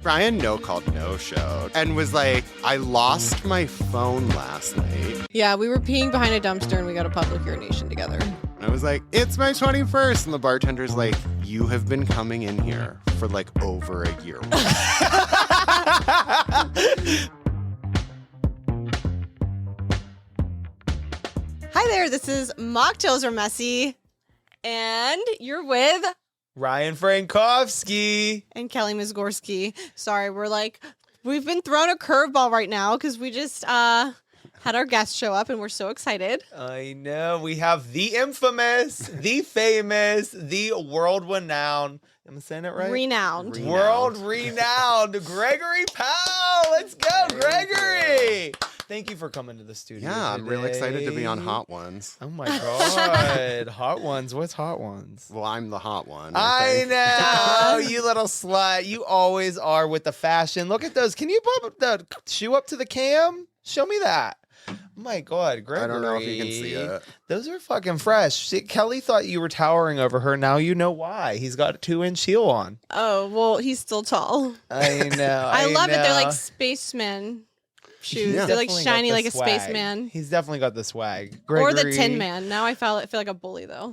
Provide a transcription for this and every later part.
Brian no-called no-showed and was like, I lost my phone last night. Yeah, we were peeing behind a dumpster and we got a public urination together. I was like, it's my 21st. And the bartender's like, you have been coming in here for like over a year. Hi there, this is Mocktails Are Messy. And you're with Ryan Frankowski and Kelly Mizgorski. Sorry, we've been thrown a curveball right now because we just had our guest show up and we're so excited. I know. We have the infamous, the famous, the world-renowned, am I saying it right? Renowned. World-renowned Gregory Powell. Let's go, Gregory. Thank you for coming to the studio Yeah, I'm today. really excited to be on Hot Ones. Oh my God. Hot Ones? What's Hot Ones? Well, I'm the hot one. I know. You little slut. You always are with the fashion. Look at those. Can you put the shoe up to the cam? Show me that. Oh my God, Gregory. I don't know if you can see it. Those are fucking fresh. See, Kelly thought you were towering over her. Now you know why. He's got a 2-inch heel on. Oh, well, he's still tall. I know. I love it. They're like spaceman shoes. Yeah. They're like Definitely got shiny the like a swag. spaceman. He's definitely got the swag. Or the Gregory. Tin Man. Now I feel like a bully, though.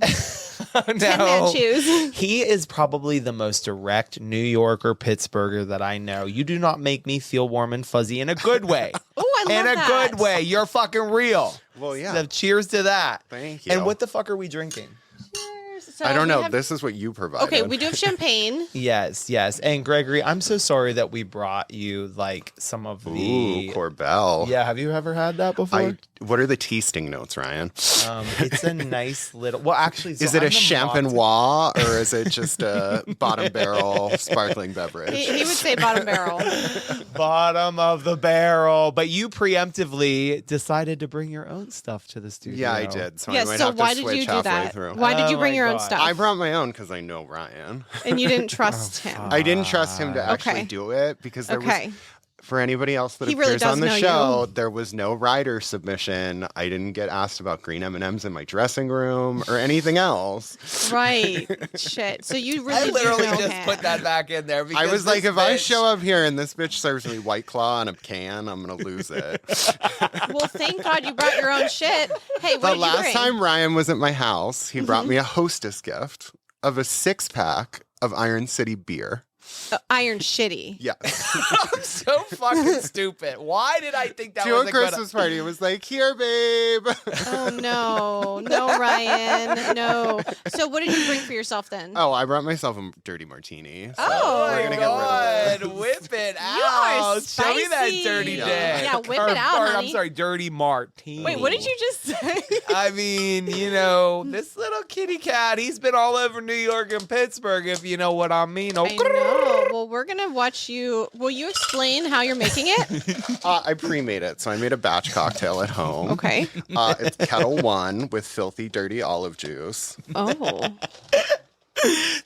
Oh, no. Tin Man shoes. He is probably the most direct New Yorker, Pittsburgher that I know. You do not make me feel warm and fuzzy in a good way. Oh, I love in a that. good way. You're fucking real. Well, yeah. So cheers to that. Thank you. And what the fuck are we drinking? So I don't we know. have- This is what you provided. Okay, we do have champagne. Yes, yes. And Gregory, I'm so sorry that we brought you like some of the Ooh, Corbel. Yeah, have you ever had that before? What are the tasting notes, Ryan? It's a nice little. Well, actually, so Is it I'm a the champenois or is it just a bottom barrel sparkling beverage? He would say bottom barrel. bottom of the barrel. But you preemptively decided to bring your own stuff to the studio. Yeah, I did. So Yeah, I might so have why to did switch you do halfway that? through. Why did you Oh bring my your own God. stuff? I brought my own because I know Ryan. And you didn't trust him. I didn't trust him to actually Okay. do it because there Okay. was, for anybody else that He really appears on the does know show, you. there was no writer submission. I didn't get asked about green M&Ms in my dressing room or anything else. Right. Shit. So you really I literally do know just him. put that back in there. I Because was like, this if I bitch- show up here and this bitch serves me White Claw in a can, I'm going to lose it. Well, thank God you brought your own shit. Hey, what The did you last bring? time Ryan was at my house, he brought me a hostess gift of a 6-pack of Iron City beer. Iron Shitty. Yeah. I'm so fucking stupid. Why did I think that To was a a good Christmas party, it was like, here, babe. Oh, no, Ryan. No. So what did you bring for yourself then? Oh, I brought myself a dirty martini. So Oh, we're my gonna God. get rid of this. Whip it You are out. Show me that spicy. dirty Yeah. dick. Yeah, whip it out, I'm honey. sorry, dirty martini. Wait, what did you just say? I mean, you know, this little kitty cat, he's been all over New York and Pittsburgh, if you know what I mean. Oh, I know. Well, we're going to watch you. Will you explain how you're making it? I pre-made it, so I made a batch cocktail at home. Okay. It's Kettle 1 with filthy, dirty olive juice. Oh.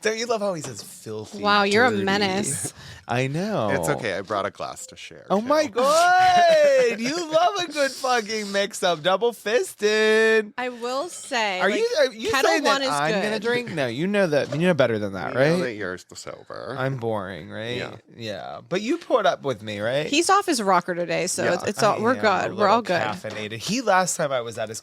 Don't you love how he says filthy? Wow, you're dirty? a menace. I know. It's okay. I brought a glass to share. Oh too. my God. You love a good fucking mix up. Double fisted. I will say. Are like, you Kettle saying One that is I'm good. gonna drink? No, you know that. You know better than that, You know that right? you're sober. I'm boring, right? Yeah. Yeah. But you put up with me, right? He's off his rocker today, so Yeah. it's all. We're I am good. a We're all little good. Caffeinated. He last time I was at his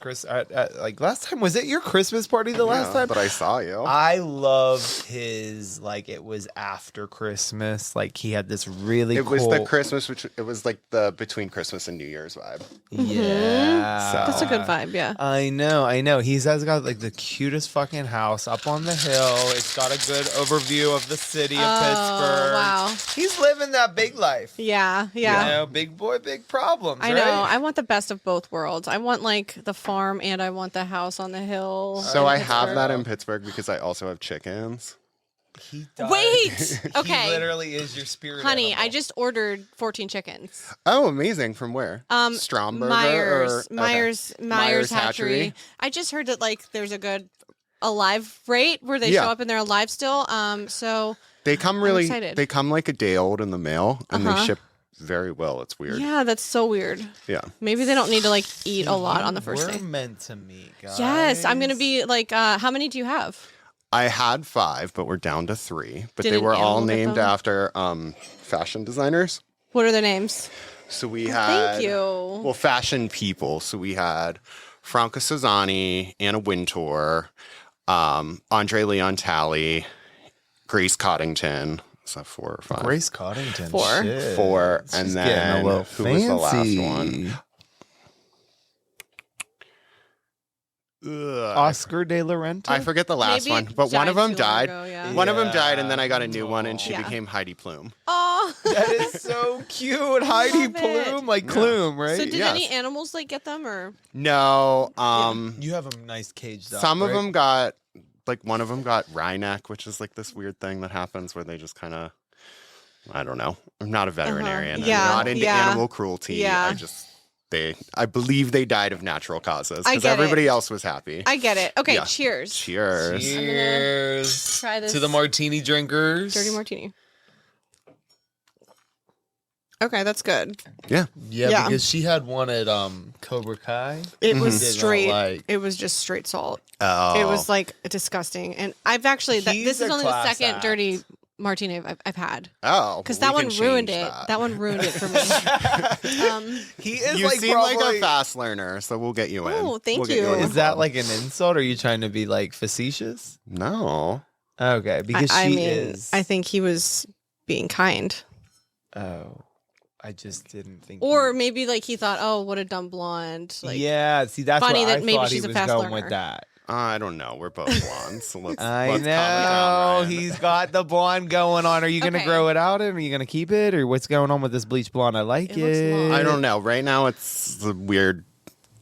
last time was it your Christmas party the last Yeah, time? but I saw you. I loved his it was after Christmas. Like he had this really It cool. was the Christmas, it was like the between Christmas and New Year's vibe. Yeah. So- That's a good vibe, yeah. I know. He's got like the cutest fucking house up on the hill. It's got a good overview of the city of Pittsburgh. Wow. He's living that big life. Yeah, You yeah. know, big boy, big problems. I know. right? I want the best of both worlds. I want like the farm and I want the house on the hill. So in I have Pittsburgh. that in Pittsburgh because I also have chickens. He does. Wait. Okay. He literally is your spirit Honey, animal. I just ordered 14 chickens. Oh, amazing! From where? Stromberger Myers, or, Myers, okay. Myers Hatchery. I just heard that like there's a good alive rate where they Yeah. show up and they're alive still. So They come really. excited. They come like a day old in the mail, and they Uh-huh. ship very well. It's weird. yeah, that's so weird. Yeah. Maybe they don't need to like eat a lot on the first We're day. meant to meet, guys. Yes, I'm gonna be like. How many do you have? I had 5, but we're down to 3. But Did they an were all animal get named them? after fashion designers. What are their names? So we had, Thank you. well, fashion people. So we had Franca Sozzani, Anna Wintour, Andre Leon Talley, Grace Coddington. Is that 4 or 5? Grace Coddington. 4. Shit. 4. She's And getting then a little who was the last fancy. one? Ugh, Oscar de la Renta. I forget the last Maybe one, it but one of died them too long died. ago, yeah. One of them Yeah. died, and then I got a new one, and she Yeah. became Heidi Klum. Oh. That is so cute. Heidi Love it. Plume, like Yeah. Klume, right? So did Yes. any animals like get them or? No, You have a nice cage dog. some of right? them got, like, one of them got Rhineck, which is like this weird thing that happens where they just kind of, I don't know. I'm not a veterinarian. Yeah, I'm not into yeah. animal cruelty. Yeah. I believe they died of natural causes I because get it. everybody else was happy. I get it. Okay, Yeah. cheers. Cheers. Cheers Try this to the martini drinkers. dirty martini. Okay, that's good. Yeah. Yeah, Yeah. because she had one at Cobra Kai. It was Did not straight. like- It was just straight salt. Oh. It was like disgusting. And I've actually He's this is a only the class second act. dirty martini I've had Oh. because we that can one ruined change it. That one ruined it for me. He is You like seem probably. like a fast learner, so we'll get you in. Oh, thank We'll get you. in the Is that club. like an insult? Or are you trying to be like facetious? No. Okay, because I she mean, is. I think he was being kind, Oh, I just didn't think. or maybe like he thought, oh, what a dumb blonde. Like, yeah, see, that's funny what that I maybe thought she's he a was fast going learner. with that. I don't know. We're both blondes, so let's. I let's calm it know down, Ryan. he's got the blonde going on. Are you gonna Okay. grow it out, and are you gonna keep it, or what's going on with this bleach blonde? I like It it. looks long. I don't know. Right now, it's a weird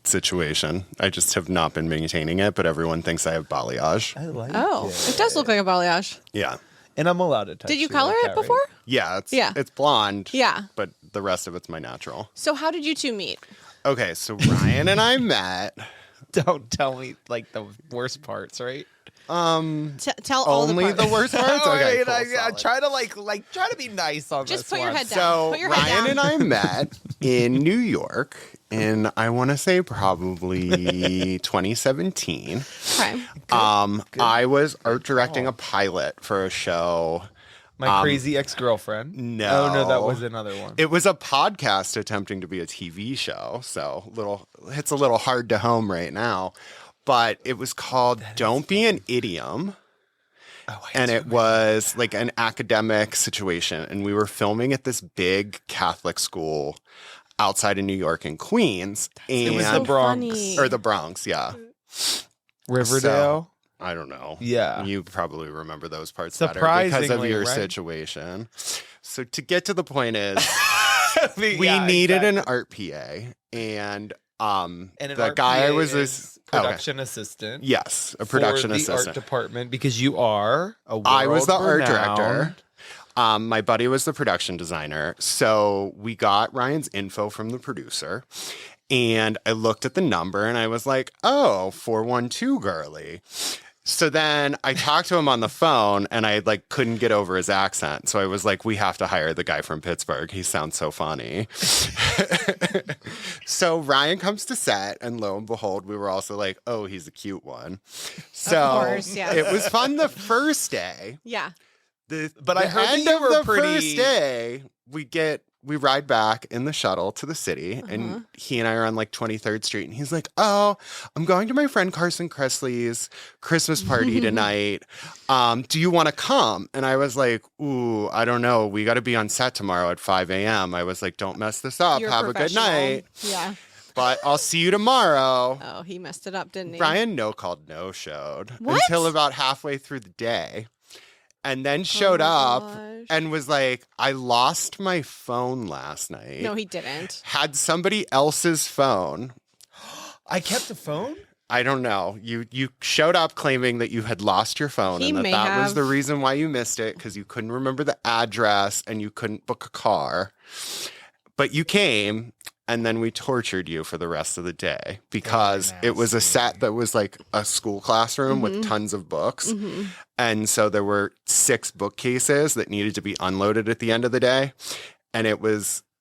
situation. I just have not been maintaining it, but everyone thinks I have balayage. I like Oh, it does look like a balayage. Yeah. And I'm allowed to touch. Did you like color that, it before? right? Yeah. Yeah. It's blonde. Yeah. But the rest of it's my natural. So how did you two meet? Okay, so Ryan and I met. Don't tell me like the worst parts, right? Tell all Only the the parts. worst parts. Okay, Alright, cool, I solid. try to like try to be nice on Just this put your one. head down. So Put your head Ryan down. and I met in New York in, I want to say, probably 2017. Okay. I was art directing a pilot for a show. My crazy ex-girlfriend. No. Oh no, that was another one. It was a podcast attempting to be a TV show, so it's a little hard to home right now. But it was called "Don't Be an Idiom," and it was like an academic situation, and we were filming at this big Catholic school outside of New York in Queens, and It was So the Bronx. funny. or the Bronx, yeah. Riverdale. I don't know. Yeah. You probably remember those parts better because of Surprisingly, your right? situation. So to get to the point is, we Yeah, needed exactly. an art PA, and And an the art guy PA was is production assistant. yes, a production for the assistant. art department because you are a I was the art world-renowned- director. My buddy was the production designer. So we got Ryan's info from the producer. And I looked at the number and I was like, oh, 412 girly. So then I talked to him on the phone and I like couldn't get over his accent. So I was like, we have to hire the guy from Pittsburgh. He sounds so funny. So Ryan comes to set and lo and behold, we were also like, oh, he's a cute one. So course, yes. it was fun the first day. Yeah. But I heard that end you of were the pretty- first day, we ride back in the shuttle to the city, and he and I are on like 23rd Street, and he's like, "Oh, I'm going to my friend Carson Kressley's Christmas party tonight. Do you want to come?" And I was like, "Ooh, I don't know. We got to be on set tomorrow at 5 a.m." I was like, "Don't mess this up. You're Have a good professional. night, Yeah. but I'll see you tomorrow." Oh, he messed it up, didn't he? Brian no-showed What? until about halfway through the day. And then showed my up gosh. and was like, I lost my phone last night. No, he didn't. Had somebody else's phone. I kept the phone. I don't know. You showed up claiming that you had lost your phone He and may that was have. the reason why you missed it because you couldn't remember the address and you couldn't book a car. But you came and then we tortured you for the rest of the day because it was a set that was like a school classroom with tons of books. And so there were 6 bookcases that needed to be unloaded at the end of the day. And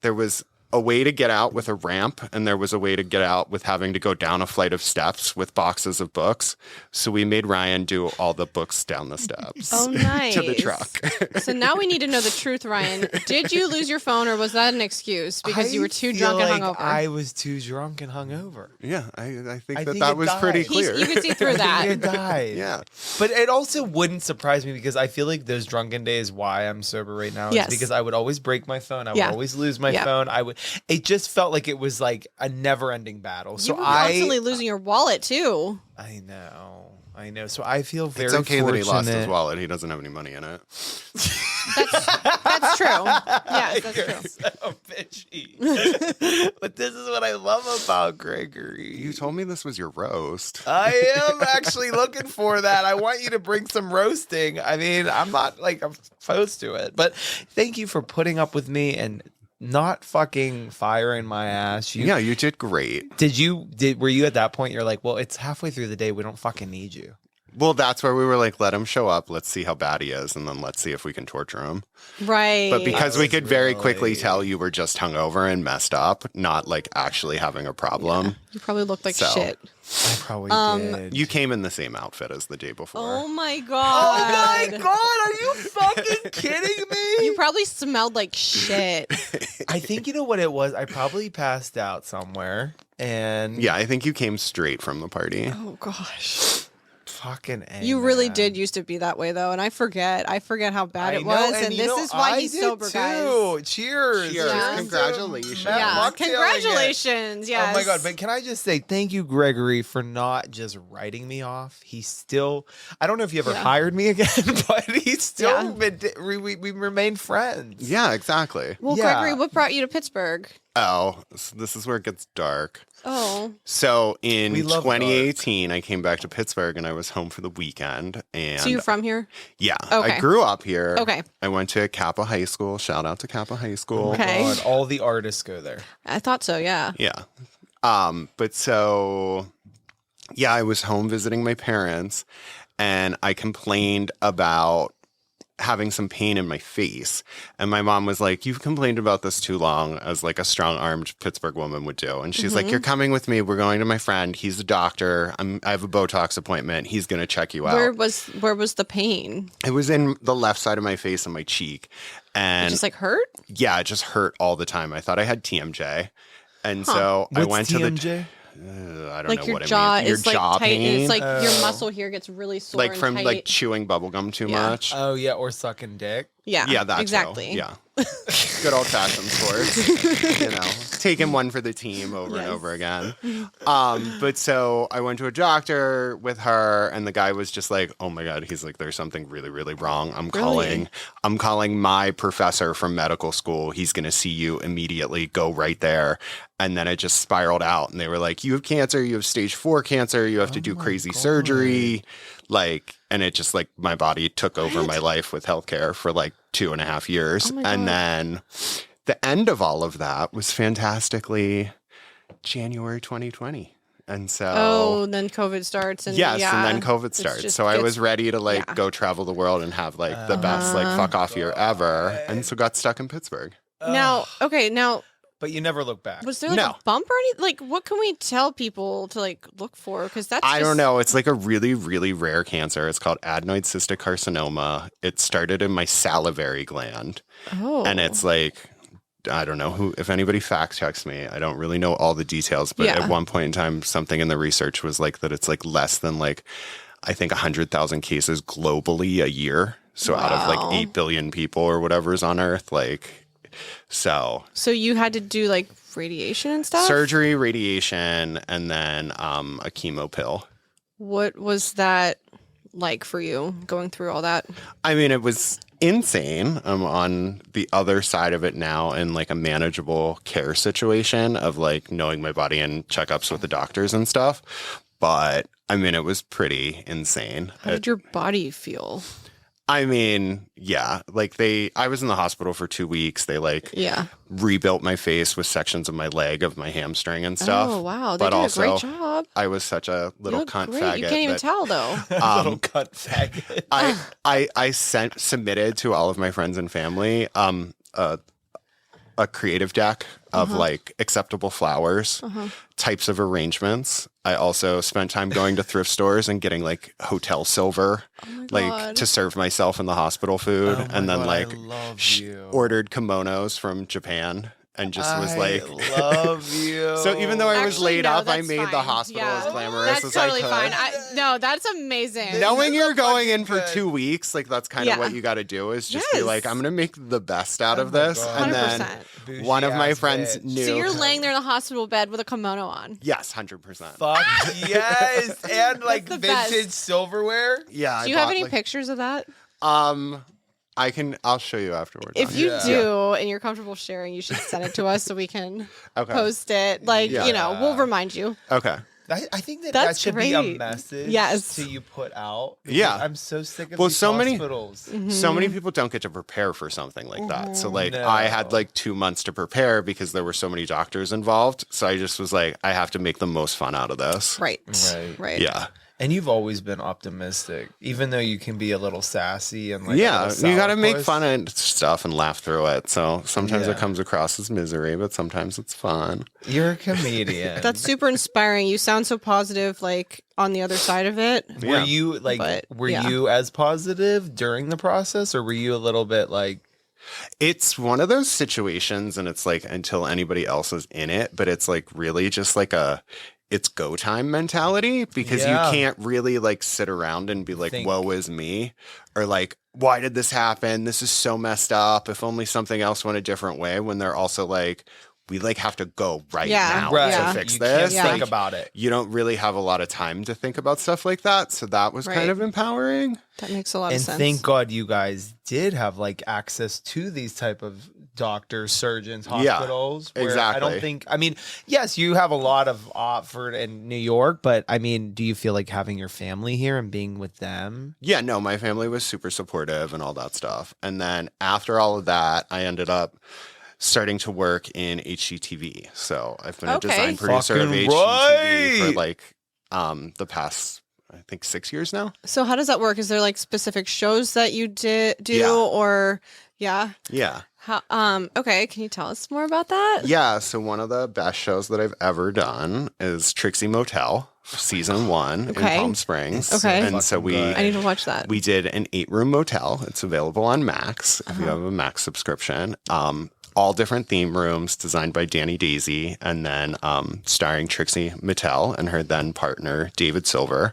there was a way to get out with a ramp, and there was a way to get out with having to go down a flight of steps with boxes of books. So we made Ryan do all the books down the steps. Oh, nice. To the truck. So now we need to know the truth, Ryan. Did you lose your phone, or was that an excuse because you were too drunk and hungover? I was too drunk and hungover. Yeah, I think think that it was died. pretty clear. You could see through that. It died. Yeah. But it also wouldn't surprise me because I feel like those drunken days, why I'm sober right now, Yes. is because I would always break my phone. I would Yeah. always lose my Yeah. phone. It just felt like it was like a never ending battle. So You were constantly losing your wallet too. I know. So I feel very It's okay that he lost his fortunate. wallet. He doesn't have any money in it. That's true. Yes, that's You're true. so bitchy. But this is what I love about Gregory. You told me this was your roast. I am actually looking for that. I want you to bring some roasting. I mean, I'm not like I'm opposed to it, but thank you for putting up with me and not fucking firing my ass. Yeah, you did great. Were you at that point? You're like, well, it's halfway through the day. We don't fucking need you. Well, that's where we were like, let him show up. Let's see how bad he is, and then let's see if we can torture him. Right. But because we could very quickly really- tell you were just hungover and messed up, not like actually having a problem. you probably looked like So- shit. I probably did. You came in the same outfit as the day before. Oh my Oh god. my god, are you fucking kidding me? You probably smelled like shit. I think you know what it was. I probably passed out somewhere and Yeah, I think you came straight from the party. Oh gosh. fucking A, You really man. did used to be that way though, and I forget how bad I it know, was, and you this know, is why I he's did sober, too. guys. Cheers. Cheers. Yeah. Congratulations. Matt Yeah, Mocktail again. congratulations. Yes. Oh my god! But can I just say thank you, Gregory, for not just writing me off. He's still—I don't know if you ever Yeah. hired me again, but he's still Yeah. we remain friends. Yeah, exactly. Well, Yeah. Gregory, what brought you to Pittsburgh? Oh, so this is where it gets dark. Oh, So in We love 2018, I came back to Pittsburgh and I was home for the weekend. And so you're from here? yeah, Okay. I grew up here. Okay. I went to Kappa High School. Shout out to Kappa High School. Okay. God, all the artists go there. I thought so. Yeah. Yeah. But so yeah, I was home visiting my parents and I complained about having some pain in my face. And my mom was like, you've complained about this too long, as like a strong-armed Pittsburgh woman would do. And she's like, you're coming with me. We're going to my friend. He's a doctor. I have a Botox appointment. He's going to check you out. Where was the pain? It was in the left side of my face and my cheek. It And just like hurt? yeah, it just hurt all the time. I thought I had TMJ. And so I What's went to the TMJ? I don't Like know your what jaw it means. Your is like jaw tight. And pain. it's like your Oh. muscle here gets really sore. like and from tight. like chewing bubblegum too Yeah. much. Oh yeah, or sucking dick. yeah. Yeah, that exactly. too. Yeah. Good old fashioned sports. You know, taking one for the team over and Yes. over again. But so I went to a doctor with her and the guy was just like, oh my God, he's like, there's something really, really wrong. I'm calling my professor from medical school. He's gonna see you immediately. Go right there. And then it just spiraled out and they were like, you have cancer, you have stage 4 cancer, you have to do crazy surgery. Like, and it just like my body took over my life with healthcare for like 2.5 years. Oh my And God. then the end of all of that was fantastically January 2020. And so Oh, then COVID starts. And yes, yeah, and then COVID it's starts. just So I gets- was ready to like yeah. go travel the world and have like the best like fuck off year ever. And so got stuck in Pittsburgh. Now, okay, now But you never look back. was there like No. a bump or anything? Like, what can we tell people to like look for? Because that's I just- don't know. It's like a really, really rare cancer. It's called adenoid cystic carcinoma. It started in my salivary gland. Oh, And it's like, I don't know if anybody fact checks me. I don't really know all the details, but Yeah. at one point in time, something in the research was like that it's like less than like, I think 100,000 cases globally a year. So out of Wow. like 8 billion people or whatever is on earth, like, so So you had to do like radiation and stuff. surgery, radiation, and then a chemo pill. What was that like for you going through all that? I mean, it was insane. I'm on the other side of it now in like a manageable care situation of like knowing my body and checkups with the doctors and stuff. But I mean, it was pretty insane. How did your body feel? I mean, yeah, like I was in the hospital for 2 weeks. They like Yeah. rebuilt my face with sections of my leg of my hamstring and stuff. Oh wow, they But did also, a great job. I was such a You little look cunt great. faggot. You can't even that- tell though. Little cut faggot. I submitted to all of my friends and family a a creative deck of like acceptable flowers, types of arrangements. I also spent time going to thrift stores and getting like hotel silver, like to serve myself in the hospital food, and then like ordered kimonos from Japan. And just was like, love you. So even though I was Actually, laid no, up, I that's made the fine. hospital Yeah. as glamorous That's as totally I could. fine. No, that's amazing. Knowing you're going in for good. 2 weeks, like that's kind of what you got to do is just be Yes. like, I'm going to make the best out of this. God. And then 100%. one of my Bougie-ass friends bitch. knew. So you're laying there in the hospital bed with a kimono on. Yes, 100%. Fuck yes, and like the vintage best. silverware. Yeah. Do you have any pictures of that? I'll show you afterwards. If you do and you're comfortable sharing, you should send it to us so we can post it. Like, Yeah. you know, we'll remind you. Okay. I think that That's should be a great. message Yes. to you put out. Yeah. I'm so sick of Well, these so many- hospitals. So many people don't get to prepare for something like that. So like No. I had like 2 months to prepare because there were so many doctors involved. So I just was like, I have to make the most fun out of this. Right. Right. Right. Yeah. And you've always been optimistic, even though you can be a little sassy and like Yeah, you got to make sourpuss. fun of stuff and laugh through it. So sometimes Yeah. it comes across as misery, but sometimes it's fun. You're a comedian. That's super inspiring. You sound so positive, like on the other side of it. Were Yeah. you like? But, were yeah. you as positive during the process, or were you a little bit like? It's one of those situations, and it's like until anybody else is in it, but it's like really just like it's go time mentality because Yeah. you can't really like sit around and be like, Think. woe is me, or like, why did this happen? This is so messed up. If only something else went a different way, when they're also like, we like have to go right now Right. to fix You this. can't think Like, about it. you don't really have a lot of time to think about stuff like that. So that was Right. kind of empowering. That makes a lot And of sense. thank God you guys did have like access to these type of doctors, surgeons, Yeah, hospitals. where I exactly. don't think. I mean, yes, you have a lot of Oxford and New York, but I mean, do you feel like having your family here and being with them? Yeah, no, my family was super supportive and all that stuff. And then after all of that, I ended up starting to work in HGTV. So I've been a Okay. design producer of Fucking HGTV for right. like the past, I think, 6 years now. So how does that work? Is there like specific shows that you do Yeah. or yeah? Yeah. How, okay, can you tell us more about that? Yeah. So one of the best shows that I've ever done is Trixie Motel, season 1 Okay. in Palm Springs. Okay. And so we Fucking good. I need to watch that. we did an 8-room motel. It's available on Max if you have a Max subscription. All different theme rooms designed by Danny Daisy, and then starring Trixie Mattel and her then partner David Silver.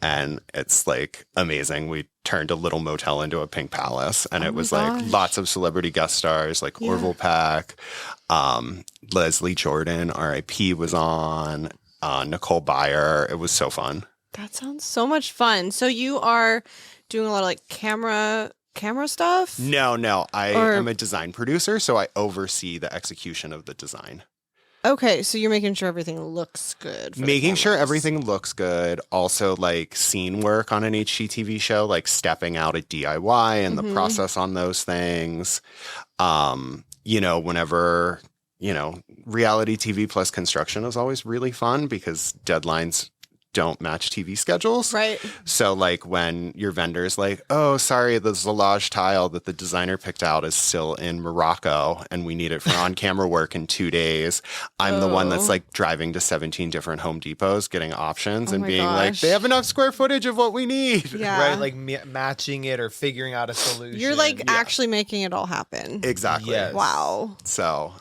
And it's like amazing. We turned a little motel into a pink palace, and it was like gosh. lots of celebrity guest stars like Orville Peck, Leslie Jordan, R.I.P. was on, Nicole Byer. It was so fun. That sounds so much fun. So you are doing a lot of like camera stuff? No, I Or- am a design producer, so I oversee the execution of the design. Okay, so you're making sure everything looks good. For the Making sure cameras. everything looks good. Also, like scene work on an HGTV show, like stepping out at DIY and the process on those things. Whenever, reality TV plus construction is always really fun because deadlines don't match TV schedules. Right. So like when your vendor's like, oh, sorry, the Zalage tile that the designer picked out is still in Morocco and we need it for on-camera work in 2 days. I'm the one that's Oh. like driving to 17 different Home Depots, getting options Oh and my being like, gosh. they have enough square footage of what we need. Yeah. Right, like matching it or figuring out a solution. You're like actually making it all happen. Exactly. Yes. Wow. So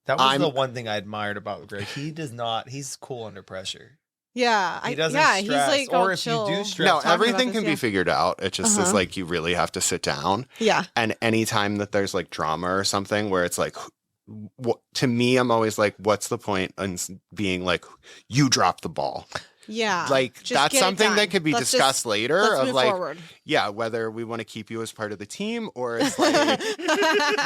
that was I'm- the one thing I admired about Greg. He's cool under pressure. Yeah. He doesn't he's stress. like Or all if you chill. do stress, no, talking about everything this, can yeah. be figured out. It just is Uh-huh. like you really have to sit down. Yeah. And anytime that there's like drama or something where it's like, to me, I'm always like, what's the point in being like, you dropped the ball? Yeah. Like Just that's get it something done. that could be Let's discussed just- later Let's of move like, forward. yeah, whether we want to keep you as part of the team or it's like,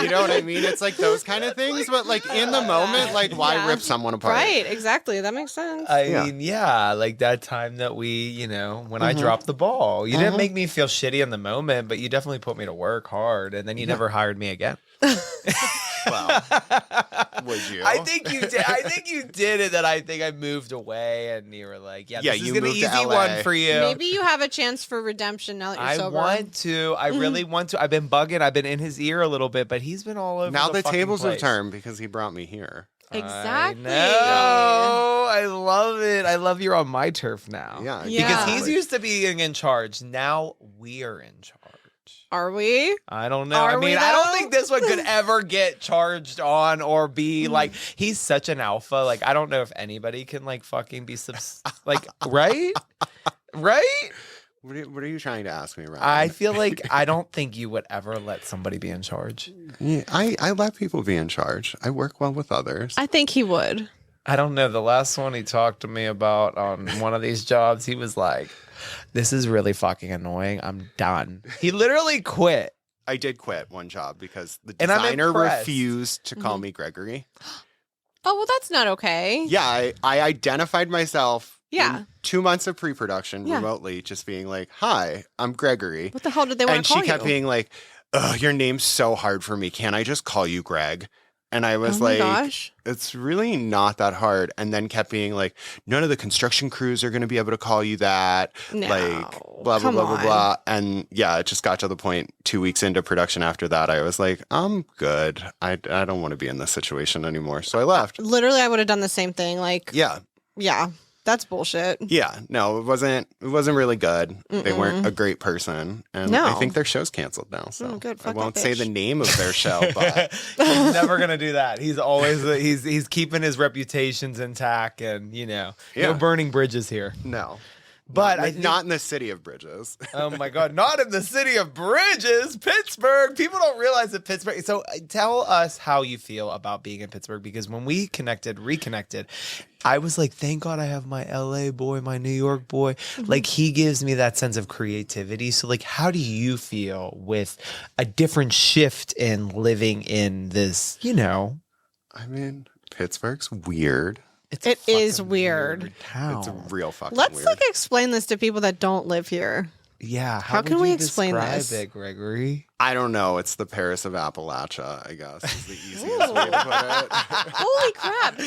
you know what I mean? It's like those kind of things, but like in the moment, like why Yeah. rip someone apart? Right. Exactly. That makes sense. I mean, yeah, like that time that we, when I dropped the ball, you didn't make me feel shitty in the moment, but you definitely put me to work hard, and then you never hired me again. Well, Would you? I think you did. I think you did it. That I think I moved away, and you were like, "Yeah, Yeah, this is you an moved to easy LA. one for you." Maybe you have a chance for redemption now that you're I sober. want to. I really want to. I've been bugging. I've been in his ear a little bit, but he's been all over. Now the fucking tables have place. turned because he brought me here. Exactly. No, I love it. I love you're on my turf now. Yeah, Yeah. Because he's used to being in charge. Now we are in charge. Are we? I don't know. Are I we, mean, I don't though? think this one could ever get charged on or be like, he's such an alpha. Like, I don't know if anybody can like fucking be like, right? Right? What are you trying to ask me, Ryan? I feel like I don't think you would ever let somebody be in charge. Yeah, I let people be in charge. I work well with others. I think he would. I don't know. The last one he talked to me about on one of these jobs, he was like, this is really fucking annoying. I'm done. He literally quit. I did quit one job because the And I'm designer impressed. refused to call me Gregory. Oh, well, that's not okay. Yeah, I identified myself Yeah. in 2 months of pre-production Yeah. remotely, just being like, hi, I'm Gregory. What the hell did they want And to call she kept you? being like, ugh, your name's so hard for me. Can't I just call you Greg? And I was Oh my like, gosh. it's really not that hard. And then kept being like, none of the construction crews are going to be able to call you that. No. Like, blah, blah, Come blah, blah, on. blah. And yeah, it just got to the point 2 weeks into production after that, I was like, I'm good. I don't want to be in this situation anymore. So I left. Literally, I would have done the same thing. Like, Yeah. yeah, that's bullshit. Yeah. No, it wasn't really good. They weren't a great person. And I No. think their show's canceled now. So Good. I Fuck won't that say bitch. the name of their show, but He's never gonna do that. He's always he's keeping his reputations intact, and no Yeah. burning bridges here. no. But Not, I think, not in the city of Bridges. oh my god, not in the city of Bridges, Pittsburgh. People don't realize that Pittsburgh. So tell us how you feel about being in Pittsburgh, because when we reconnected, I was like, thank God I have my LA boy, my New York boy. Like, he gives me that sense of creativity. So like, how do you feel with a different shift in living in this, I mean, Pittsburgh's weird. It's It a is fucking weird. town. It's real fucking Let's weird. like explain this to people that don't live here. Yeah. How can would we you explain describe this? it, Gregory? I don't know. It's the Paris of Appalachia, I guess, is the easiest way to put it. Holy crap!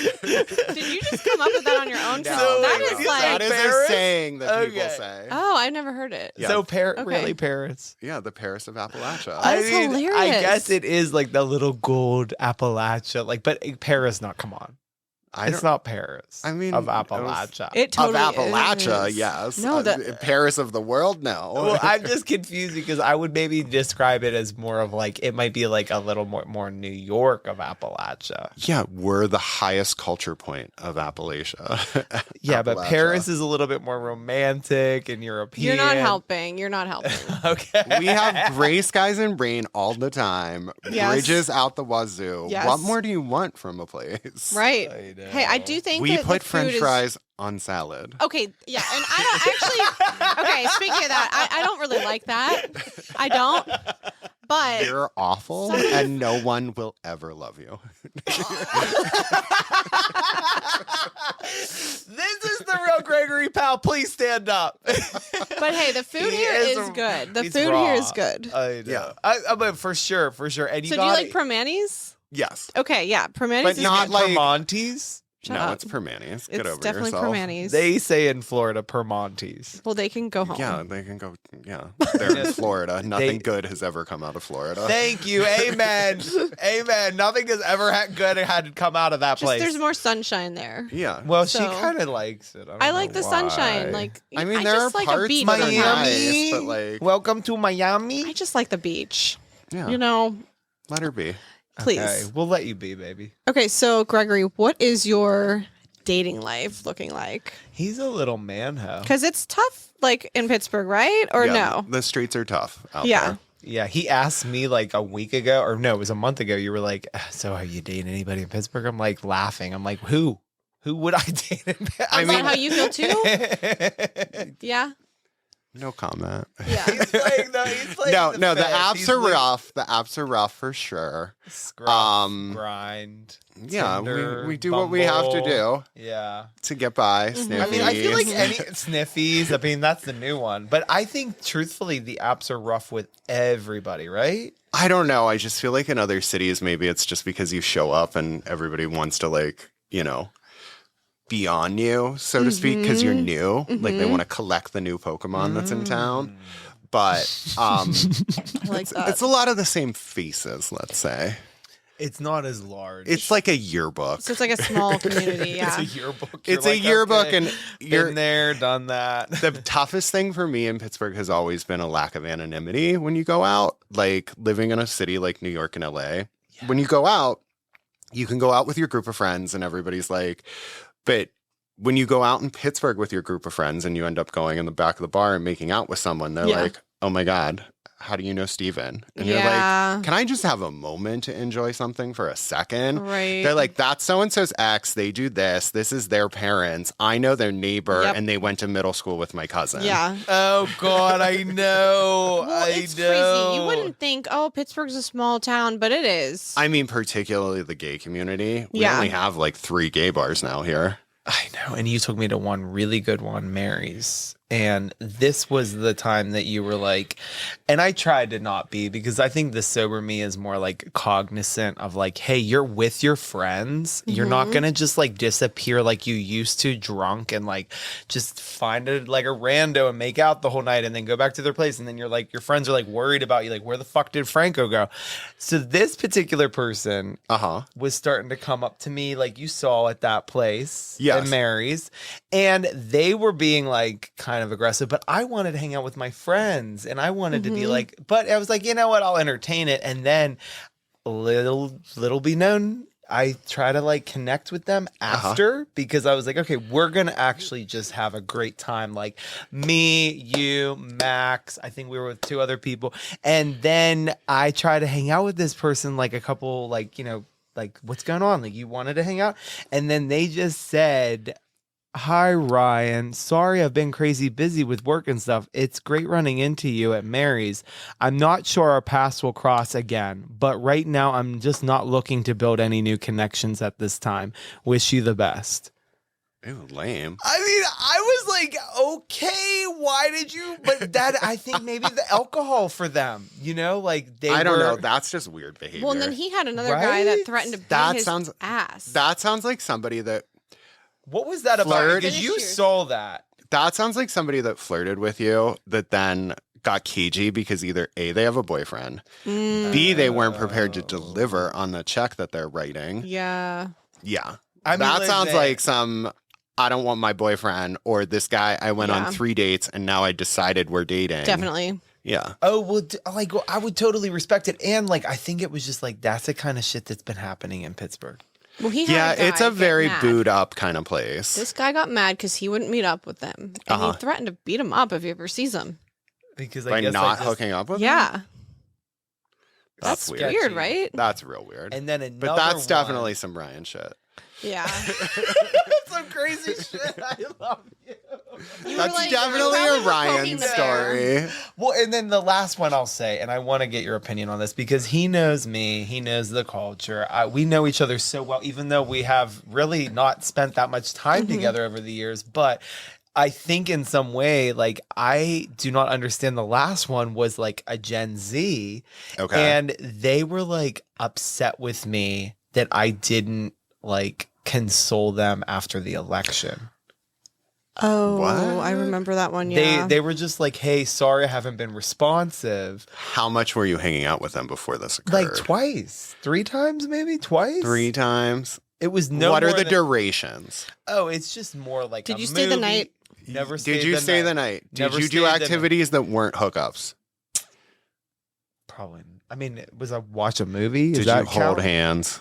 Did you just come up with that on your own? 'Cause No, that no, is no. like, that is Paris? a saying that people Okay. say. oh, I've never heard it. Yeah. So Okay. really Paris. Yeah, the Paris of Appalachia. That is I hilarious. guess it is like the little gold Appalachia, but Paris. Not come on. It's not Paris. I mean, of Appalachia. It totally of Appalachia, is. yes. No, Paris of the world, no. Well, I'm just confused because I would maybe describe it as more of like, it might be like a little more New York of Appalachia. yeah, we're the highest culture point of Appalachia. Yeah, but Appalachia. Paris is a little bit more romantic and European. You're not helping. You're not helping. Okay. We have gray skies and rain all the time. Yes. Bridges out the wazoo. Yes. What more do you want from a place? Right. I know. Hey, I do think We that put the French food is- fries on salad. Okay, yeah, and I don't actually. Okay, speaking of that, I don't really like that. I don't. But You're awful, and no one will ever love you. This is the real Gregory Powell. Please stand up. but hey, the food He here is is good. The He's food raw. here is good. I know. Yeah. I mean, for sure. And So do you like Permanis? Yes. Okay, yeah, Permanis But is not good. like- Permontes? Shut no, up. it's Permanis. Get It's over definitely yourself. Permanis. They say in Florida Permontes. Well, they can go home. Yeah, they can go. Yeah, they're in Florida. Nothing They- good has ever come out of Florida. Thank you. Amen. Amen. Nothing has ever good had come out of that Just place. there's more sunshine there. Yeah. Well, she So- kind of likes it. I don't like know the why. sunshine. Like I mean, I there just are like a parts beach. that are sometimes. nice, but like, Welcome to Miami. I just like the beach. yeah, You know, let her be. please. Okay, we'll let you be, baby. Okay, so Gregory, what is your dating life looking like? He's a little man-ho. Because it's tough, like in Pittsburgh, right? Or Yeah, no? the streets are tough out Yeah. there. Yeah, he asked me like a week ago, or no, it was a month ago. You were like, so are you dating anybody in Pittsburgh? I'm like laughing. I'm like, who? Who would I date in Pittsburgh? Is that how you feel too? Yeah. No comment. Yeah. He's playing No, the the fence. apps He's are like, rough. The apps are rough for sure. Scruff, grind. Yeah, Tinder, we do what we have to Bumble. do Yeah. to get by. Mhm. I mean, I feel like Sniffies. any sniffies. I mean, that's the new one. But I think, truthfully, the apps are rough with everybody, right? I don't know. I just feel like in other cities, maybe it's just because you show up and everybody wants to, like, you know, be on you, so to speak, because you're new. Like, they want to collect the new Pokemon that's in town. But I like that. it's a lot of the same faces, let's say. It's not as large. It's like a yearbook. So it's like a small community. Yeah. It's a yearbook. It's You're a like, yearbook, okay, and you're been there, done that. the toughest thing for me in Pittsburgh has always been a lack of anonymity when you go out. Like living in a city like New York and LA, when you go out, you can go out with your group of friends and everybody's like, but when you go out in Pittsburgh with your group of friends and you end up going in the back of the bar and making out with someone, they're like, oh my God, how do you know Steven? And you're like, can I just have a moment to enjoy something for a second? Right. They're like, that's so-and-so's ex. They do this. This is their parents. I know their neighbor, and they went to middle school with my cousin. Yeah. Oh, God, I know. Well, it's crazy. You wouldn't think, oh, Pittsburgh's a small town, but it is. I mean, particularly the gay community. We Yeah. only have like 3 gay bars now here. I know. And you took me to one really good one, Mary's. And this was the time that you were like, and I tried to not be, because I think the sober me is more like cognizant of like, hey, you're with your friends. You're not going to just like disappear like you used to drunk and like just find it like a rando and make out the whole night and then go back to their place. And then you're like, your friends are like worried about you. Like, where the fuck did Franco go? So this particular person was starting to come up to me like you saw at that place at Mary's. And they were being like kind of aggressive, but I wanted to hang out with my friends and I wanted to be like, but I was like, you know what, I'll entertain it. And then little be known, I try to like connect with them after because I was like, okay, we're going to actually just have a great time. Like me, you, Max, I think we were with 2 other people. And then I try to hang out with this person, like a couple, like, you know, like what's going on? Like you wanted to hang out. And then they just said, hi, Ryan. Sorry, I've been crazy busy with work and stuff. It's great running into you at Mary's. I'm not sure our paths will cross again, but right now I'm just not looking to build any new connections at this time. Wish you the best. Ew, lame. I mean, I was like, okay, why did you? But that, I think maybe the alcohol for them, you know, like they I don't know. That's just weird behavior. Well, and then he had another guy that threatened to beat his ass. That sounds like somebody that... What was that about? Because you saw that. That sounds like somebody that flirted with you that then got cagey because either A, they have a boyfriend, B, they weren't prepared to deliver on the check that they're writing. Yeah. Yeah. I mean, that sounds like some, I don't want my boyfriend, or this guy, I went on 3 dates and now I decided we're dating. Definitely. Yeah. Oh, well, like, I would totally respect it. And like, I think it was just like, that's the kind of shit that's been happening in Pittsburgh. Well, he had a guy it's a get very mad. booed up kind of place. This guy got mad because he wouldn't meet up with them. And he threatened to beat him up if he ever sees him. Because by not hooking up with him? Yeah. That's weird. Weird, right? That's real weird. And then but that's definitely some Ryan shit. Yeah. Some crazy shit. I love you. That's like, definitely you a probably were Ryan poking the story. Well, and then the last one I'll say, and I want to get your opinion on this because he knows me, he knows the culture. We know each other so well, even though we have really not spent that much time together over the years. But I think in some way, like, I do not understand. The last one was like a Gen Z. Okay. And they were like upset with me that I didn't like console them after the election. Oh, What? I remember that one. Yeah. They were just like, hey, sorry, I haven't been responsive. How much were you hanging out with them before this occurred? Like twice, 3 times, maybe twice. 3 times. It was no. What are more the than- durations? Oh, it's just more like. Did a you stay the movie. night? Never. Did you stay the night? Did Never you do stayed the night. activities that weren't hookups? Probably. I mean, was I watch a movie? Did Does that you hold count? hands?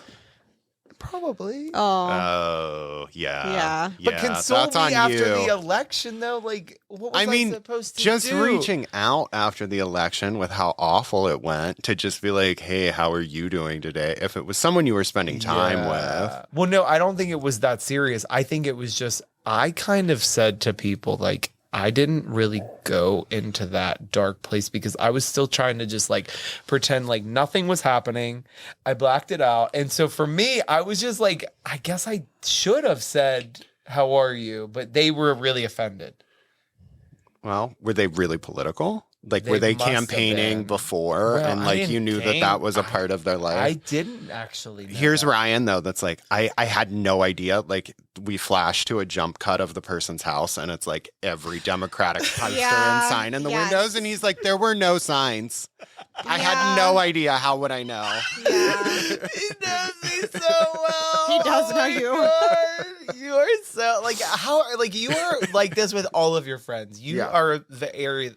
Probably. Oh. Oh, yeah. Yeah. But console that's on me after you. the election, though. Like, what was I mean, supposed to just do? reaching out after the election with how awful it went to just be like, hey, how are you doing today? If it was someone you were spending time with. Well, no, I don't think it was that serious. I think it was just, I kind of said to people, like, I didn't really go into that dark place because I was still trying to just like pretend like nothing was happening. I blacked it out. And so for me, I was just like, I guess I should have said, how are you? But they were really offended. Well, were they really political? Like, were They they must have campaigning been. before Well, and I like didn't you knew that that was a part of their life? I didn't actually know Here's that. Ryan, though, that's like, I had no idea. Like, we flash to a jump cut of the person's house, and it's like every Democratic poster and sign in the windows. And he's like, there were no signs. I had no idea. How would I know? Yeah. He knows me so well. He does know you. God. You are so like how like you are like this with all of your friends. You are the area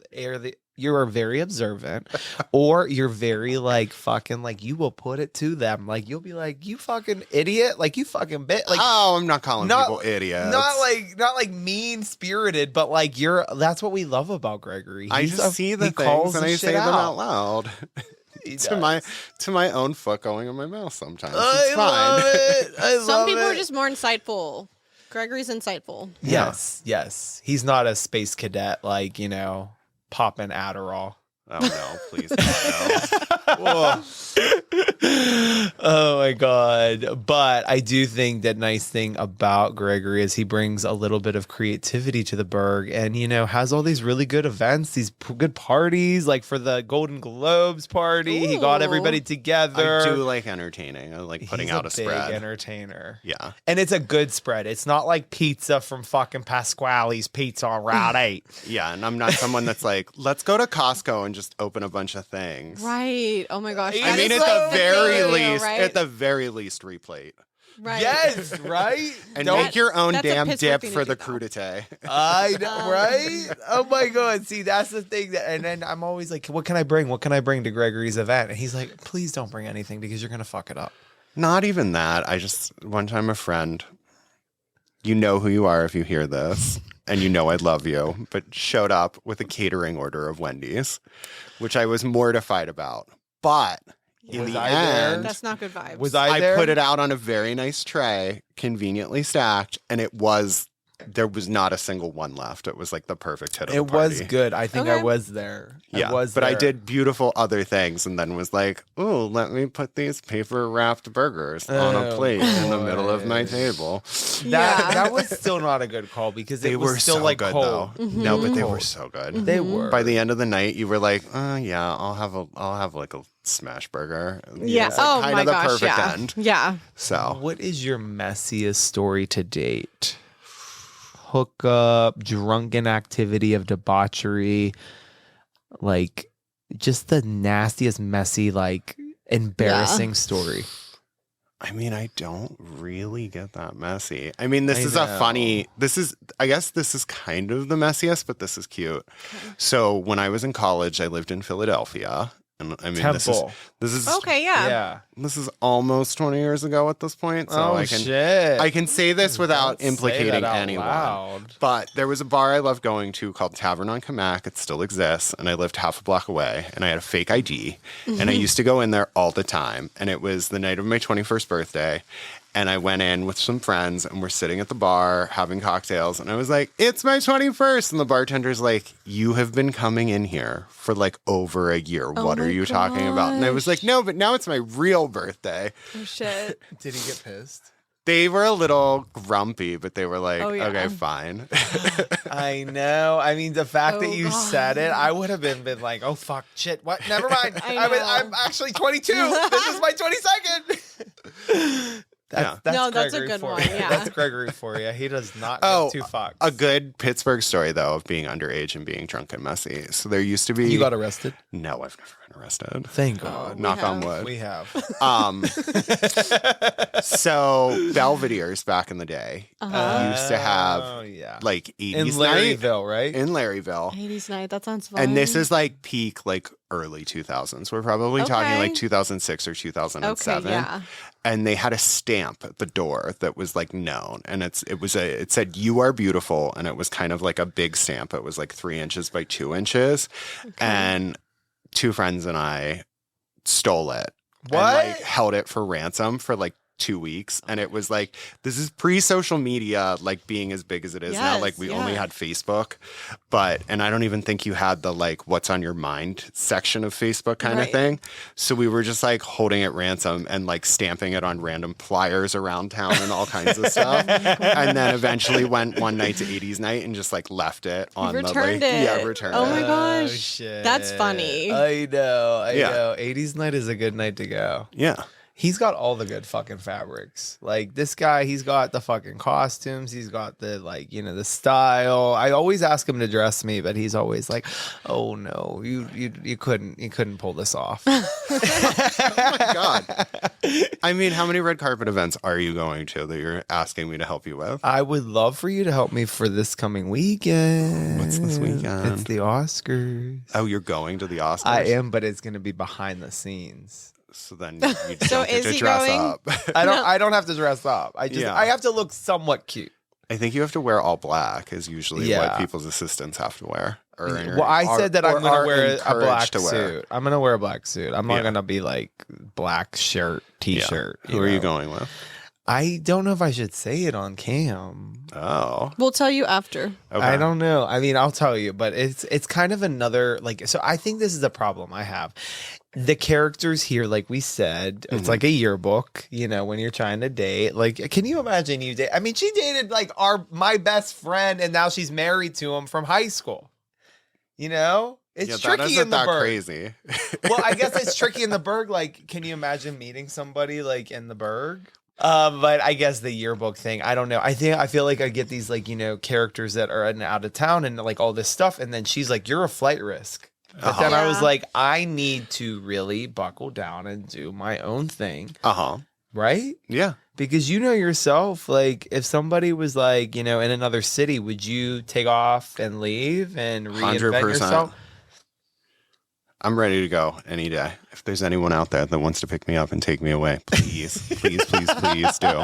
you are very observant, or you're very like fucking like you will put it to them. Like you'll be like, you fucking idiot, like you fucking bit like Oh, I'm not calling people idiots. not like mean spirited, but like that's what we love about Gregory. I just see the things and I say them out loud. to my own foot going in my mouth sometimes. It's fine. Love it. Some people are just more insightful. Gregory's insightful. Yes. He's not a space cadet like, popping Adderall. Oh no, please no. Oh my God. But I do think that nice thing about Gregory is he brings a little bit of creativity to the Berg and, has all these really good events, these good parties, like for the Golden Globes party. He got everybody together. I do like entertaining. I like putting out a spread. Big entertainer. Yeah. And it's a good spread. It's not like pizza from fucking Pasquale's Pizza on Route 8. Yeah. And I'm not someone that's like, let's go to Costco and just open a bunch of things. Right. Oh my gosh. I mean, at the very least, replate. Right. Yes, right? And make your own damn Pittsburgh dip thing to for do, the though. crudité. I know, right? Oh my God. See, that's the thing. And then I'm always like, what can I bring? What can I bring to Gregory's event? And he's like, please don't bring anything because you're going to fuck it up. Not even that. One time a friend, you know who you are if you hear this, and you know I love you, but showed up with a catering order of Wendy's, which I was mortified about. But in the end, That's not good vibes. Was I there? I put it out on a very nice tray, conveniently stacked, and there was not a single one left. It was like the perfect hit of the It party. was good. I think I was there. Yeah, I I did beautiful other things and then was like, oh, let me put these paper wrapped burgers on a plate in the middle of my table. That was still not a good call because They it was were still so like good, cold. though. No, but they were so good. They were. By the end of the night, you were like, yeah, I'll have like a smash burger. Yeah. It's like Oh kind my of the gosh. perfect Yeah. end. Yeah. So What is your messiest story to date? Hookup, drunken activity of debauchery, like just the nastiest, messy, like embarrassing story. I mean, I don't really get that messy. I mean, I guess this is kind of the messiest, but this is cute. So when I was in college, I lived in Philadelphia. And I mean, Temple. this is Okay. Yeah. this is almost 20 years ago at this point. So Shit. I can say this without Don't say implicating that out anyone. loud. But there was a bar I loved going to called Tavern on Camac. It still exists. And I lived half a block away. And I had a fake ID. And I used to go in there all the time. And it was the night of my 21st birthday. And I went in with some friends and we're sitting at the bar having cocktails. And I was like, it's my 21st. And the bartender's like, you have been coming in here for like over a year. What are you talking about? And I was like, no, but now it's my real birthday. Oh shit. Did he get pissed? They were a little grumpy, but they were like, Oh, yeah. okay, fine. I know. I mean, the fact that you God. said it, I would have been like, oh, fuck, shit, what? Never mind. I know. I'm actually 22. This is my 22nd. That's that's a Gregory good for one, you. yeah. That's Gregory for you. He does not Oh, give two fucks. A good Pittsburgh story, though, of being underage and being drunk and messy. So there used to be... You got arrested? No, I've never been arrested. Thank God. Knock on have. wood. We have. So Belvedere's back in the day used to have like 80s in night Larryville, right? in Larryville. 80s night. That sounds fun. And this is like peak, like early 2000s. We're probably talking Okay. like 2006 or 2007. Okay, yeah. And they had a stamp at the door that was like known, and it said "You are beautiful," and it was kind of like a big stamp. It was like 3 inches by 2 inches, and two friends and I stole it. What? And like held it for ransom for like 2 weeks, and it was like, this is pre-social media, like being as big as it is now. Like we only had Facebook, and I don't even think you had the like what's on your mind section of Facebook kind of thing. So we were just like holding it ransom and like stamping it on random flyers around town and all kinds of stuff. And then eventually went one night to 80s night and just like left it on returned the it. Yeah, returned Oh it. my gosh. Shit. That's funny. I know. 80s night is a good night to go. Yeah. He's got all the good fucking fabrics. Like this guy, he's got the fucking costumes. He's got the like, you know, the style. I always ask him to dress me, but he's always like, "Oh no, you couldn't pull this off." Oh my God. I mean, how many red carpet events are you going to that you're asking me to help you with? I would love for you to help me for this coming weekend. What's this weekend? It's the Oscars. Oh, you're going to the Oscars? I am, but it's going to be behind the scenes. So then you So don't get is to he dress going? up. I don't have to dress up. I have to look somewhat cute. I think you have to wear all black is usually what people's assistants have to wear. Well, I said that I'm going to wear a black to wear. suit. I'm going to wear a black suit. I'm not going to be like black shirt, t-shirt. Who are you going with? I don't know if I should say it on cam. Oh. We'll tell you after. Okay. I don't know. I mean, I'll tell you, but it's kind of another like. So I think this is a problem I have. The characters here, like we said, it's like a yearbook. You know, when you're trying to date, like, can you imagine you date? I mean, she dated like my best friend, and now she's married to him from high school. You know, it's tricky in the Berg. Crazy. Well, I guess it's tricky in the Berg. Like, can you imagine meeting somebody like in the Berg? But I guess the yearbook thing, I don't know. I feel like I get these like, you know, characters that are out of town and like all this stuff, and then she's like, "You're a flight risk." But then I was like, I need to really buckle down and do my own thing. Right? Yeah. Because you know yourself, like if somebody was like, you know, in another city, would you take off and leave and reinvent 100%. yourself? I'm ready to go any day. If there's anyone out there that wants to pick me up and take me away, please, please, please, please do.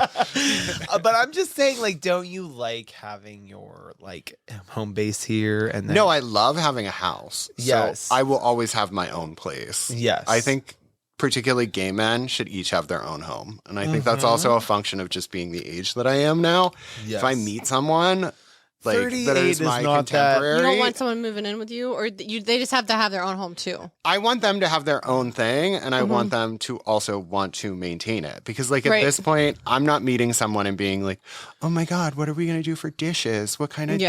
But I'm just saying, like, don't you like having your like home base here? And then... No, I love having a house. Yes. So I will always have my own place. Yes. I think particularly gay men should each have their own home. And I think that's also a function of just being the age that I am now. Yes. If I meet someone like that is my not contemporary. You don't want someone moving in with you, or they just have to have their own home too. I want them to have their own thing, and I want them to also want to maintain it. Because, like, at this point, I'm not meeting someone and being like, "Oh my God, what are we gonna do for dishes? What kind of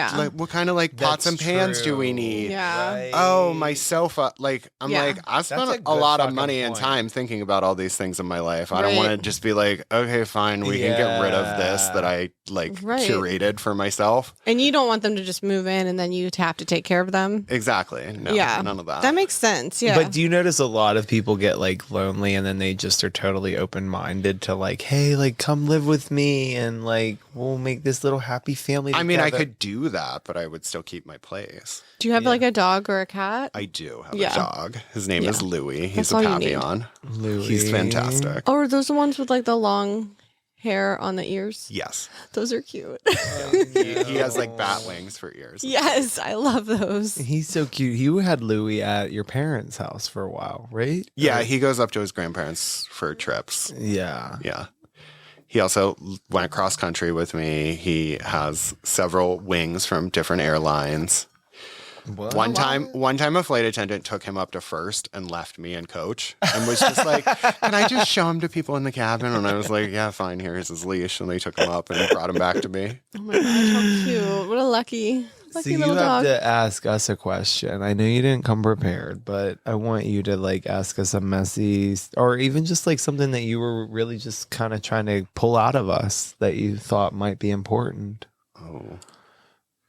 like pots and pans do we need? Yeah. Right. Oh, my sofa." Like, I'm like, I spent a a good lot of fucking money and point. time thinking about all these things in my life. I don't want to just be like, okay, fine, we can get rid of this that I like curated for myself. And you don't want them to just move in and then you have to take care of them. Exactly. No, none of that. That makes sense. Yeah. But do you notice a lot of people get like lonely and then they just are totally open-minded to like, hey, like come live with me and like we'll make this little happy family I mean, I together. could do that, but I would still keep my place. Do you have like a dog or a cat? I do have a dog. His name is Louis. He's That's a all you need. Papillon. Louis. He's fantastic. Oh, are those the ones with like the long hair on the ears? Yes. Those are cute. He has like bat wings for ears. Yes, I love those. He's so cute. You had Louis at your parents' house for a while, right? Yeah, he goes up to his grandparents for trips. Yeah. Yeah. He also went cross country with me. He has several wings from different airlines. What? One time a flight attendant took him up to first and left me and coach and was just like, "Can I just show him to people in the cabin?" And I was like, "Yeah, fine, here's his leash." And they took him up and brought him back to me. Oh my gosh, how cute. What a lucky So little you have dog. to ask us a question. I know you didn't come prepared, but I want you to like ask us a messy or even just like something that you were really just kind of trying to pull out of us that you thought might be important. Oh.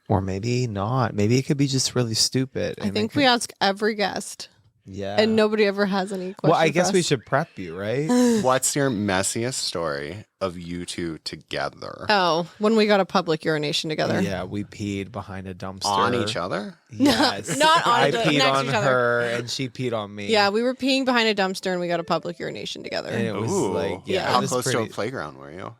Or maybe not. Maybe it could be just really stupid. I think we ask every guest. Yeah. And nobody ever has any questions. Well, I guess for we us. should prep you, right? What's your messiest story of you two together? Oh, when we got a public urination together. Yeah, we peed behind a dumpster. On each other? Yes. Not on I a du- peed next on to each other. her and she peed on me. Yeah, we were peeing behind a dumpster and we got a public urination together. And it was Ooh. like, yeah. How it was close to pretty- a playground were you?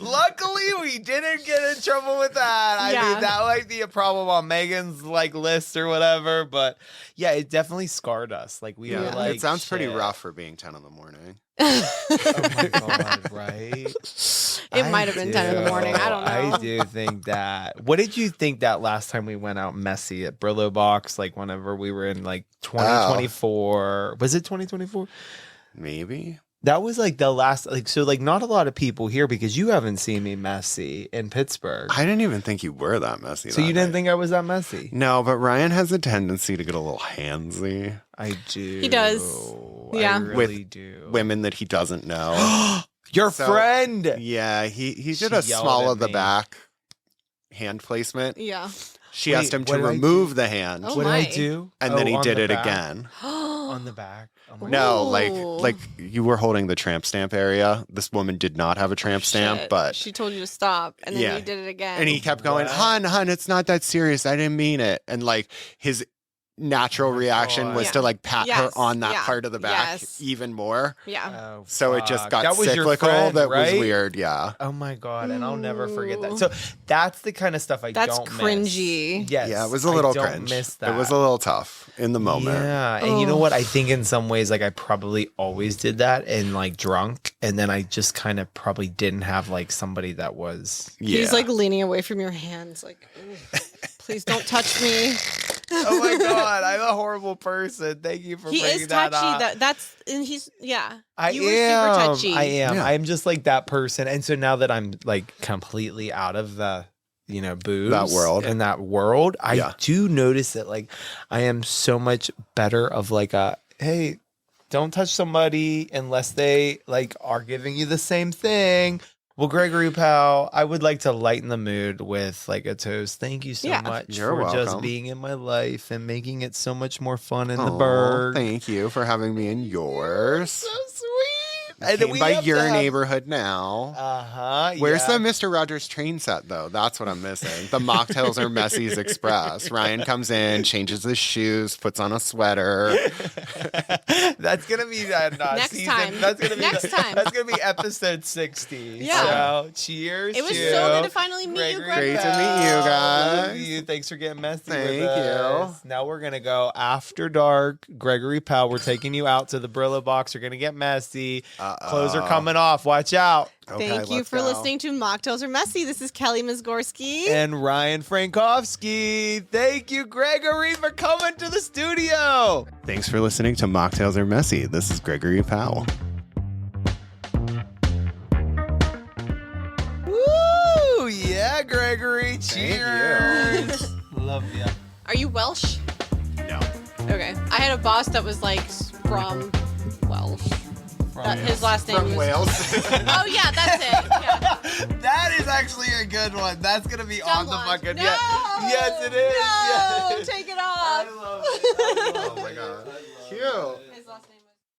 Luckily, we didn't get in trouble with that. I Yeah. mean, that might be a problem on Megan's like list or whatever. But yeah, it definitely scarred us. Like we were Yeah. like, it sounds pretty shit. rough for being 10 in the morning. Oh my god, right? It might have been 10 in the morning. I don't know. I do think that. What did you think that last time we went out messy at Brillo Box? Like whenever we were in like 2024. Was it 2024? Maybe. That was like the last, like, so like not a lot of people here because you haven't seen me messy in Pittsburgh. I didn't even think you were that messy. So that you didn't night. think I was that messy? No, but Ryan has a tendency to get a little handsy. I do. He does. Yeah. I really do. Women that he doesn't know. Your So- friend. Yeah, he did She a yelled small at of the me. back hand placement. Yeah. She Wait, asked him what to did I remove the hand, Oh What did I my. do? and then he on did the it back? again. On the back. Oh my No, Ooh. like you were holding the tramp stamp area. This woman did not have a tramp stamp, Shit. but she told you to stop, and then Yeah. you did it again. and he kept going, What? hun, it's not that serious. I didn't mean it. And like his natural Oh my reaction God. was Yeah. to like pat her Yes. on that Yeah. part of the back Yes. even more. yeah. Oh, So it just fuck. got That was your cyclical. friend, That right? was weird. Yeah. Oh my god, and I'll never forget that. Ooh. So that's the kind of stuff I That's don't cringy. miss. Yes, Yeah, it was a little I don't cringe. miss that. It was a little tough in the moment. Yeah, and you know what? I think in some ways, like I probably always did that and like drunk, and then I just kind of probably didn't have like somebody that was. Yeah. He's like leaning away from your hands, like, "Ooh, please don't touch me. Oh my god, I'm a horrible person. Thank you for He bringing is that touchy. up. That's and he's I you were am. super touchy. I am. Yeah. I'm just like that person, and so now that I'm like completely out of the booze That world. in that world, I Yeah. do notice that like I am so much better of like a hey, don't touch somebody unless they like are giving you the same thing. Well, Gregory Powell, I would like to lighten the mood with like a toast. Thank you so Yeah. much You're for just welcome. being in my life and making it so much more fun in the Aw, Berg. Thank you for having me in yours. So sweet. I came by your neighborhood now. Uh-huh. Where's the Mr. Rogers train set, though? That's what I'm missing. The mocktails are Messi's Express. Ryan comes in, changes his shoes, puts on a sweater. That's gonna be Next season. time. That's gonna be Next time. That's gonna be episode 60. Yeah. So cheers. It was to so good to finally meet you, Gregory Great Greg. to meet you Powell. guys. Love you. Thanks for getting messy Thank with us. Now we're gonna go after dark. Gregory Powell, we're taking you out to the Brillo Box. You're gonna get messy. Clothes are coming off. Watch out. Okay, Thank you let's for go. listening to Mocktails Are Messy. This is Kelly Mizgorski. And Ryan Frankowski. Thank you, Gregory, for coming to the studio. Thanks for listening to Mocktails Are Messy. This is Gregory Powell. Woo! Yeah, Gregory. Cheers. Love you. Are you Welsh? No. Okay. I had a boss that was like from Welsh. His last name From was. Wales. Oh yeah, that's it. Yeah. That is actually a good one. That's gonna be on the Someone. fucking. No! Yes, it is. No, Yes. take it I off. love it. Oh my God. Cute.